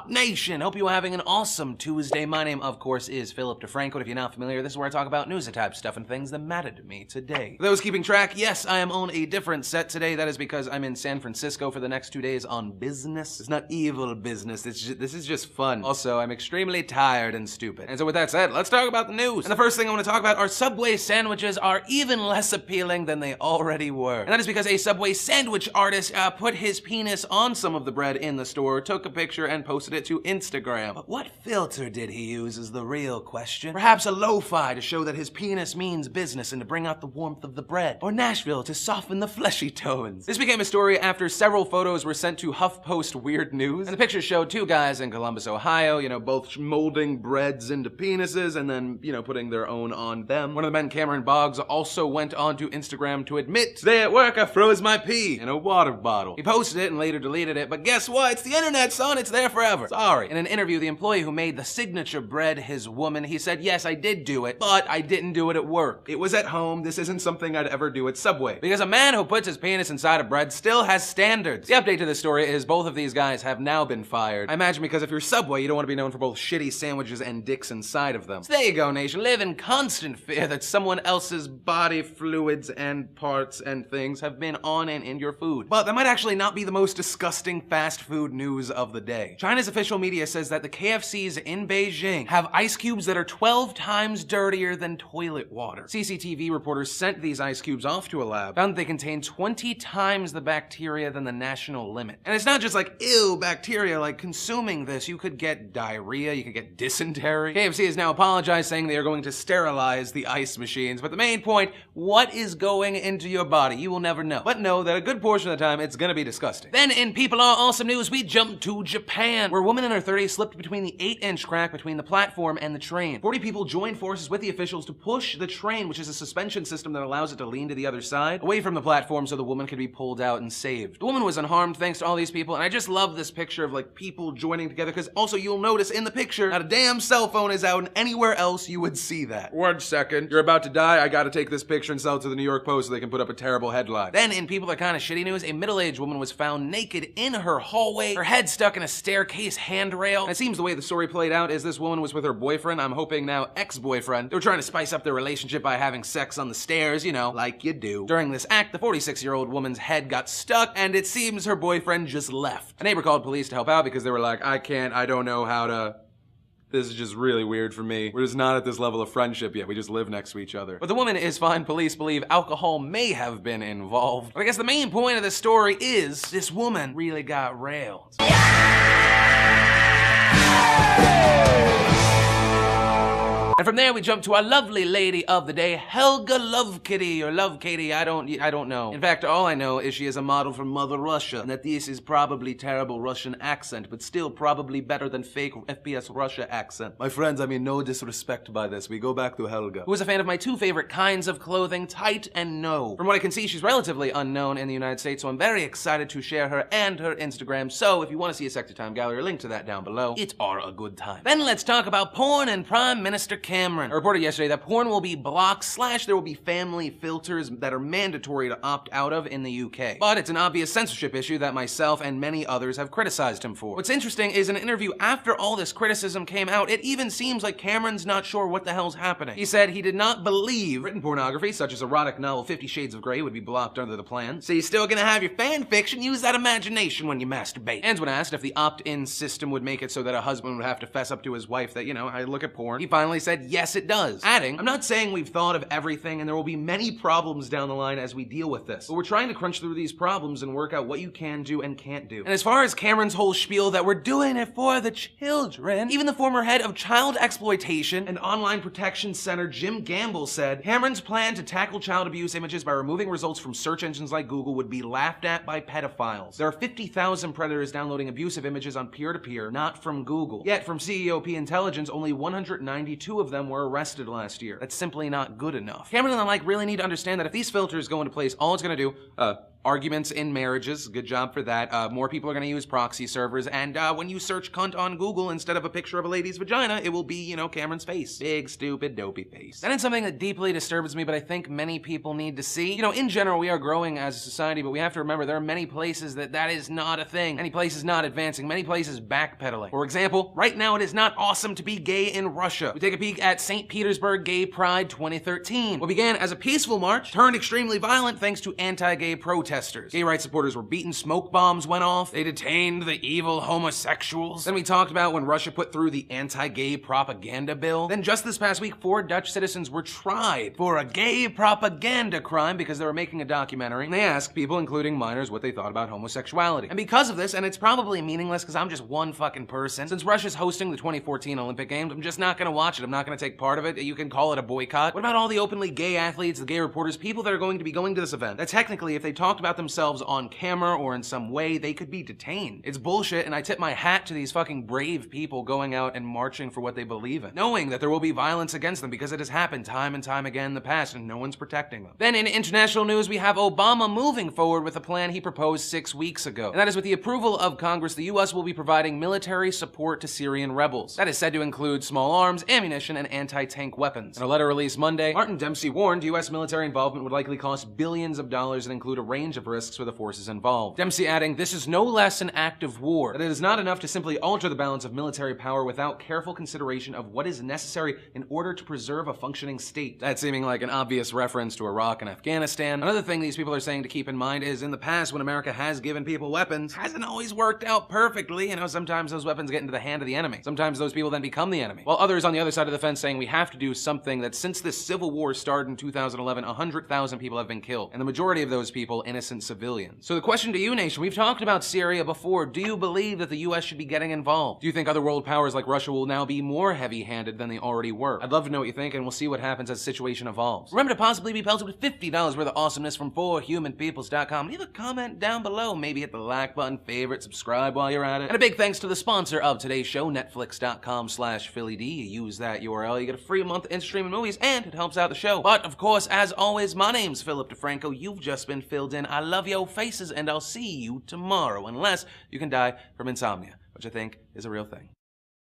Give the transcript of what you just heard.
up, nation? Hope you're having an awesome Tuesday. My name, of course, is Philip DeFranco. If you're not familiar, this is where I talk about news type stuff and things that matter to me today. For those keeping track, yes, I am on a different set today. That is because I'm in San Francisco for the next 2 days on business. It's not evil business. This is just fun. Also, I'm extremely tired and stupid. And so with that said, let's talk about the news. And the first thing I want to talk about are Subway sandwiches are even less appealing than they already were. And that is because a Subway sandwich artist put his penis on some of the bread in the store, took a picture, and posted it to Instagram. But what filter did he use is the real question. Perhaps a lo-fi to show that his penis means business and to bring out the warmth of the bread. Or Nashville to soften the fleshy tones. This became a story after several photos were sent to HuffPost Weird News. And the pictures showed two guys in Columbus, Ohio, both molding breads into penises and then, putting their own on them. One of the men, Cameron Boggs, also went onto Instagram to admit, "Today at work I froze my pee in a water bottle." He posted it and later deleted it, but guess what? It's the internet, son. It's there forever. Sorry. In an interview, the employee who made the signature bread, his woman, he said, "Yes, I did do it, but I didn't do it at work. It was at home. This isn't something I'd ever do at Subway." Because a man who puts his penis inside of bread still has standards. The update to this story is both of these guys have now been fired. I imagine because if you're Subway, you don't want to be known for both shitty sandwiches and dicks inside of them. So there you go, nation. Live in constant fear that someone else's body fluids and parts and things have been on and in your food. But that might actually not be the most disgusting fast food news of the day. China's official media says that the KFCs in Beijing have ice cubes that are 12 times dirtier than toilet water. CCTV reporters sent these ice cubes off to a lab, found that they contain 20 times the bacteria than the national limit. And it's not just like, ew, bacteria, like consuming this, you could get diarrhea, you could get dysentery. KFC has now apologized, saying they are going to sterilize the ice machines, but the main point, what is going into your body? You will never know. But know that a good portion of the time, it's gonna be disgusting. Then in People Are Awesome news, we jump to Japan, where a woman in her 30s slipped between the 8-inch crack between the platform and the train. 40 people joined forces with the officials to push the train, which is a suspension system that allows it to lean to the other side, away from the platform so the woman could be pulled out and saved. The woman was unharmed thanks to all these people, and I just love this picture of people joining together, because also you'll notice in the picture, not a damn cell phone is out, and anywhere else you would see that. 1 second, you're about to die, I gotta take this picture and sell it to the New York Post so they can put up a terrible headline. Then in People Are Kinda Shitty news, a middle-aged woman was found naked in her hallway, her head stuck in a staircase handrail. And it seems the way the story played out is this woman was with her boyfriend, I'm hoping now ex-boyfriend. They were trying to spice up their relationship by having sex on the stairs, like you do. During this act, the 46-year-old woman's head got stuck, and it seems her boyfriend just left. A neighbor called police to help out because they were like, I don't know how to... This is just really weird for me. We're just not at this level of friendship yet. We just live next to each other. But the woman is fine. Police believe alcohol may have been involved. But I guess the main point of this story is this woman really got railed. And from there we jump to our lovely lady of the day, Helga Love Kitty, or Love Katie, I don't know. In fact, all I know is she is a model from Mother Russia, and that this is probably terrible Russian accent, but still probably better than fake FPS Russia accent. My friends, I mean no disrespect by this, we go back to Helga, who is a fan of my two favorite kinds of clothing, tight and no. From what I can see, she's relatively unknown in the United States, so I'm very excited to share her and her Instagram, so if you want to see a Sexy Time gallery, link to that down below. It are a good time. Then let's talk about porn and Prime Minister Cameron. I reported yesterday that porn will be blocked / there will be family filters that are mandatory to opt out of in the UK. But it's an obvious censorship issue that myself and many others have criticized him for. What's interesting is in an interview after all this criticism came out, it even seems like Cameron's not sure what the hell's happening. He said he did not believe written pornography, such as erotic novel 50 Shades of Grey, would be blocked under the plan. So you're still gonna have your fan fiction, use that imagination when you masturbate. And when asked if the opt-in system would make it so that a husband would have to fess up to his wife that, I look at porn, he finally said, yes, it does. Adding, I'm not saying we've thought of everything and there will be many problems down the line as we deal with this, but we're trying to crunch through these problems and work out what you can do and can't do. And as far as Cameron's whole spiel that we're doing it for the children, even the former head of child exploitation and online protection center, Jim Gamble, said Cameron's plan to tackle child abuse images by removing results from search engines like Google would be laughed at by pedophiles. There are 50,000 predators downloading abusive images on peer-to-peer, not from Google. Yet, from CEOP intelligence, only 192 of them were arrested last year. That's simply not good enough. Cameron and the like really need to understand that if these filters go into place, all it's gonna do, arguments in marriages. Good job for that. More people are going to use proxy servers, and when you search cunt on Google, instead of a picture of a lady's vagina, it will be, you know, Cameron's face. Big, stupid, dopey face. That is something that deeply disturbs me, but I think many people need to see. You know, in general, we are growing as a society, but we have to remember there are many places that is not a thing. Many places not advancing. Many places backpedaling. For example, right now it is not awesome to be gay in Russia. We take a peek at St. Petersburg Gay Pride 2013. What began as a peaceful march turned extremely violent thanks to anti-gay protesters. Gay rights supporters were beaten, smoke bombs went off, they detained the evil homosexuals. Then we talked about when Russia put through the anti-gay propaganda bill. Then just this past week, 4 Dutch citizens were tried for a gay propaganda crime because they were making a documentary. And they asked people, including minors, what they thought about homosexuality. And because of this, and it's probably meaningless because I'm just one fucking person, since Russia's hosting the 2014 Olympic Games, I'm just not gonna watch it. I'm not gonna take part of it. You can call it a boycott. What about all the openly gay athletes, the gay reporters, people that are going to be going to this event that technically, if they talked about themselves on camera or in some way, they could be detained? It's bullshit, and I tip my hat to these fucking brave people going out and marching for what they believe in, knowing that there will be violence against them because it has happened time and time again in the past and no one's protecting them. Then in international news, we have Obama moving forward with a plan he proposed 6 weeks ago. And that is with the approval of Congress, the US will be providing military support to Syrian rebels. That is said to include small arms, ammunition, and anti-tank weapons. In a letter released Monday, Martin Dempsey warned US military involvement would likely cost billions of dollars and include a range of risks for the forces involved. Dempsey adding, "This is no less an act of war, that it is not enough to simply alter the balance of military power without careful consideration of what is necessary in order to preserve a functioning state." That seeming like an obvious reference to Iraq and Afghanistan. Another thing these people are saying to keep in mind is in the past when America has given people weapons, hasn't always worked out perfectly. You know, sometimes those weapons get into the hand of the enemy. Sometimes those people then become the enemy. While others on the other side of the fence saying we have to do something that since this civil war started in 2011, 100,000 people have been killed. And the majority of those people, innocent civilians. So the question to you, nation, we've talked about Syria before. Do you believe that the US should be getting involved? Do you think other world powers like Russia will now be more heavy-handed than they already were? I'd love to know what you think, and we'll see what happens as the situation evolves. Remember to possibly be pelted with $50 worth of awesomeness from 4humanpeoples.com. Leave a comment down below. Maybe hit the like button, favorite, subscribe while you're at it. And a big thanks to the sponsor of today's show, netflix.com/PhillyD. You use that URL, you get a free month in streaming movies, and it helps out the show. But of course, as always, my name's Philip DeFranco. You've just been filled in. I love your faces, and I'll see you tomorrow, unless you can die from insomnia, which I think is a real thing.